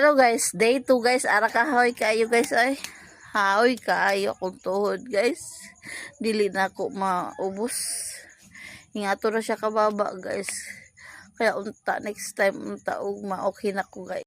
Hello guys, day 2 guys, ara kahoy kayo guys ay. Haoy kayo kung tuhod guys. Dili na ako maubos. Ingato na siya kababa guys. Kaya unta next time unta og ma okay na ko guys.